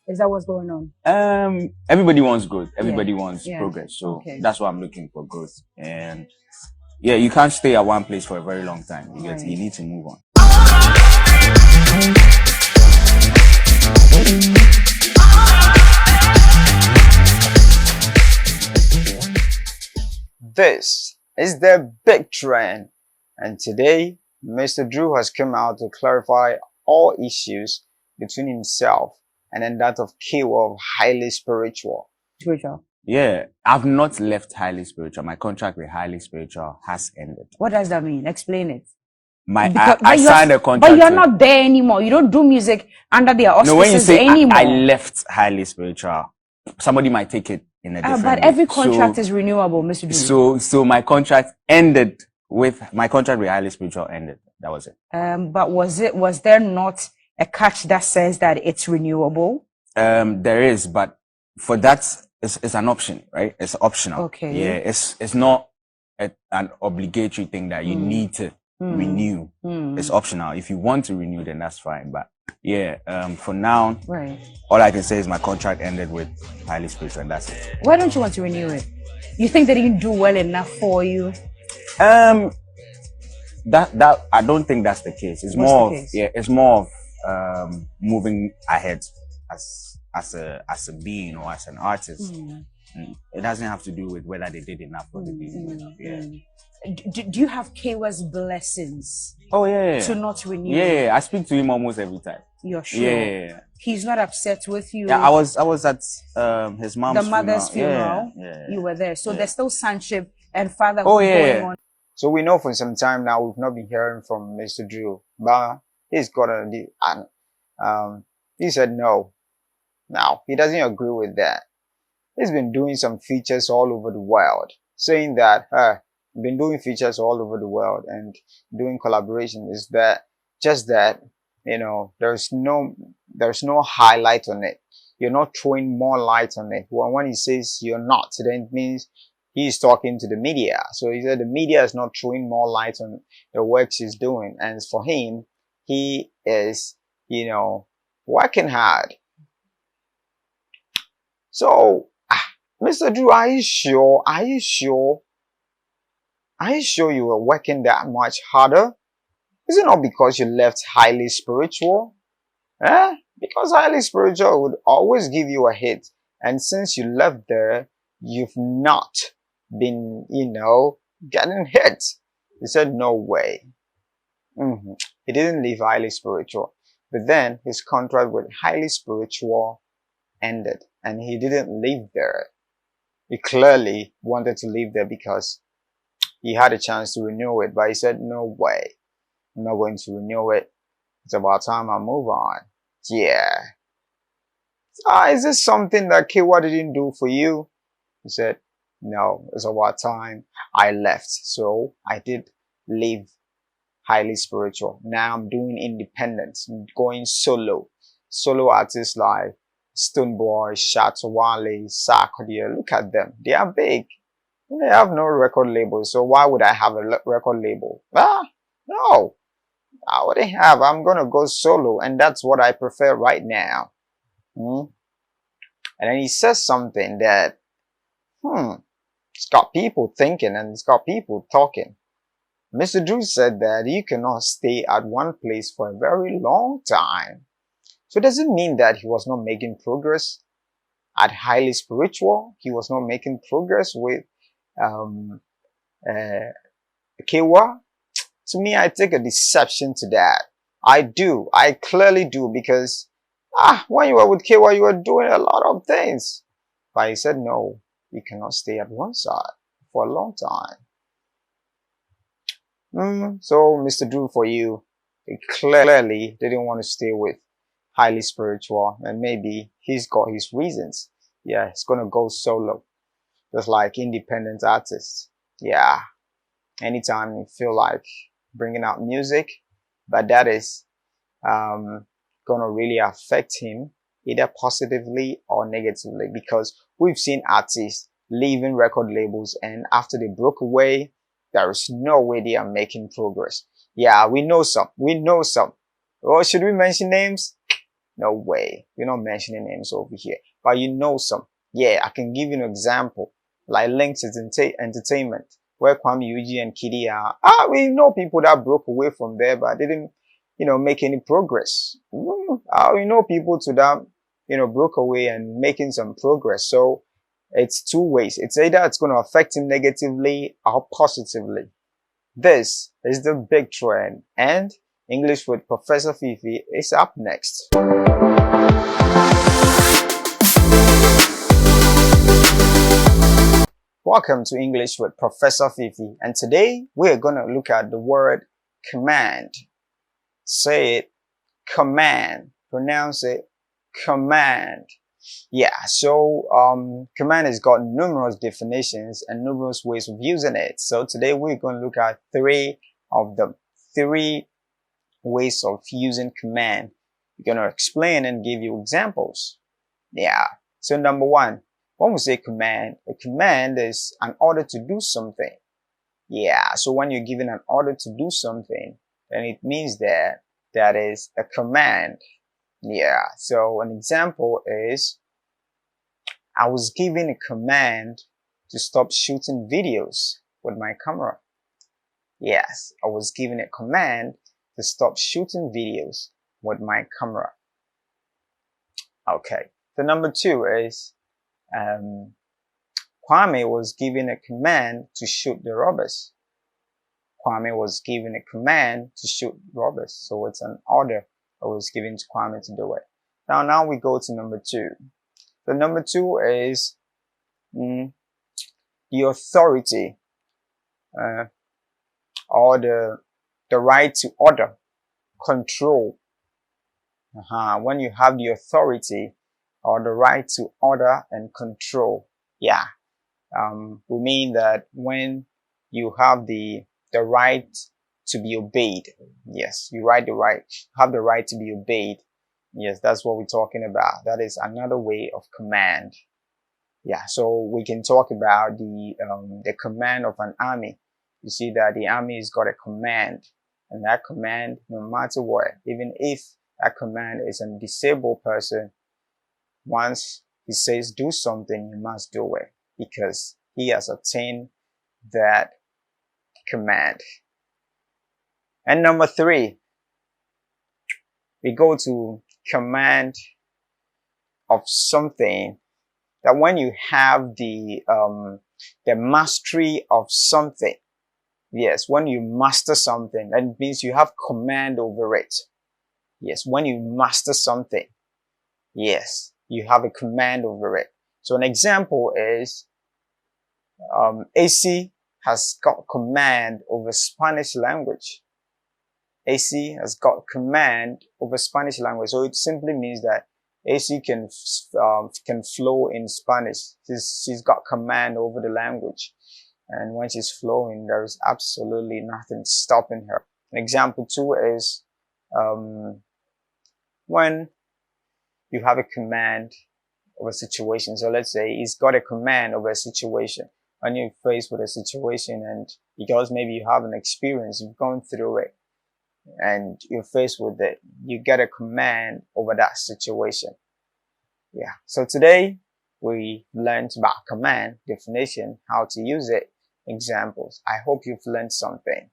Is that what's going on? Everybody wants growth. Everybody wants progress. So that's what I'm looking for, growth. And yeah, you can't stay at one place for a very long time. You need to move on. This is the big trend, and today Mr. Drew has come out to clarify all issues between himself and then that of Kaywa of highly spiritual. Yeah, I've not left highly spiritual. My contract with highly spiritual has ended. What does that mean? Explain it. I signed a contract. But you're not there anymore. You don't do music under their auspices anymore. No, when you say I left highly spiritual, somebody might take it in a different but way. every contract is renewable, Mr. Drew. So my contract ended with highly spiritual ended. That was it. But was there not a catch that says that it's renewable? There is, but for that, it's an option, right? It's optional. Okay. Yeah, it's not an obligatory thing that you need to renew. It's optional. If you want to renew, then that's fine. But yeah, for now, all I can say is my contract ended with highly spiritual, and that's it. Why don't you want to renew it? You think they didn't do well enough for you? That I don't think that's the case. It's more of moving ahead as a being or as an artist. It doesn't have to do with whether they did enough or they didn't enough. Yeah. Do you have Kaywa's blessings? Oh yeah. To not renew? Yeah, I speak to him almost every time. You're sure? Yeah. He's not upset with you? Yeah, I was at his mom's the mother's funeral. Yeah. You were there. So there's still sonship and father going on. So we know for some time now we've not been hearing from Mr. Drew, but he's got a deal. And he said no. Now he doesn't agree with that. He's been doing some features all over the world, saying that been doing features all over the world and doing collaboration. Is that just that, you know, there's no highlight on it. You're not throwing more light on it. When he says you're not, then it means he's talking to the media. So he said the media is not throwing more light on the works he's doing. And for him, he is, you know, working hard. So, Mr. Drew, are you sure? Are you sure you were working that much harder? Is it not because you left highly spiritual? Because highly spiritual would always give you a hit. And since you left there, you've not been, you know, getting hit. He said, no way. He didn't leave highly spiritual. But then his contract with highly spiritual ended. And he didn't leave there. He clearly wanted to leave there because he had a chance to renew it. But he said, no way. I'm not going to renew it. It's about time I move on. Yeah. Is this something that Kaywa didn't do for you? He said, no, it's about time I left. So I did leave highly spiritual. Now I'm doing independence. I'm going solo. Solo artists like Stoneboy, Shatawale, Sarkodie. Look at them. They are big. They have no record label. So why would I have a record label? No. I already have. I'm going to go solo. And that's what I prefer right now. And then he says something that, it's got people thinking and it's got people talking. Mr. Drew said that you cannot stay at one place for a very long time. So does it mean that he was not making progress at highly spiritual? He was not making progress with Kaywa? To me, I take a deception to that. I do. I clearly do, because when you were with Kaywa, you were doing a lot of things. But he said, no, you cannot stay at one side for a long time. So, Mr. Drew, for you, he clearly didn't want to stay with highly spiritual, and maybe he's got his reasons. Yeah, he's gonna go solo, just like independent artists. Yeah, anytime you feel like bringing out music, but that is gonna really affect him either positively or negatively, because we've seen artists leaving record labels and after they broke away, there is no way they are making progress. Yeah, we know some. Oh, should we mention names? No way. We're not mentioning names over here. But you know some. Yeah, I can give you an example. Like Links Entertainment, where Kwame Yuji and Kidi are. We know people that broke away from there, but didn't, make any progress. We know people to that, broke away and making some progress. So it's two ways. It's either it's going to affect him negatively or positively. This is the big trend, and English with Professor Fifi is up next. Welcome to English with Professor Fifi, and today we're going to look at the word command. Say it, command. Pronounce it, command. Yeah, so command has got numerous definitions and numerous ways of using it. So today we're going to look at three of them. Three ways of using command. We're going to explain and give you examples. Yeah, so number one, when we say command, a command is an order to do something. Yeah, so when you're given an order to do something, then it means that that is a command. Yeah, so an example is, I was given a command to stop shooting videos with my camera. Yes, I was given a command to stop shooting videos with my camera. Okay, so number two is, Kwame was given a command to shoot the robbers. Kwame was given a command to shoot robbers. So it's an order that was given to Kwame to do it. Now we go to number two. The number two is the authority or the right to order, control. When you have the authority or the right to order and control, yeah, we mean that when you have the right to be obeyed. Yes, you have the right to be obeyed. Yes, that's what we're talking about. That is another way of command. Yeah, so we can talk about the command of an army. You see that the army has got a command, and that command, no matter what, even if that command is a disabled person, once he says do something, you must do it because he has obtained that command. And number three, we go to command of something. That when you have the mastery of something, yes, when you master something, that means you have command over it. Yes, when you master something, yes, you have a command over it. So an example is, AC has got command over Spanish language. AC has got command over Spanish language. So it simply means that AC can flow in Spanish. She's got command over the language. And when she's flowing, there is absolutely nothing stopping her. Example two is, when you have a command of a situation. So let's say he's got a command over a situation. When you're faced with a situation and because maybe you have an experience, you've gone through it, and you're faced with it, you get a command over that situation. Yeah. So today we learned about command, definition, how to use it, examples. I hope you've learned something.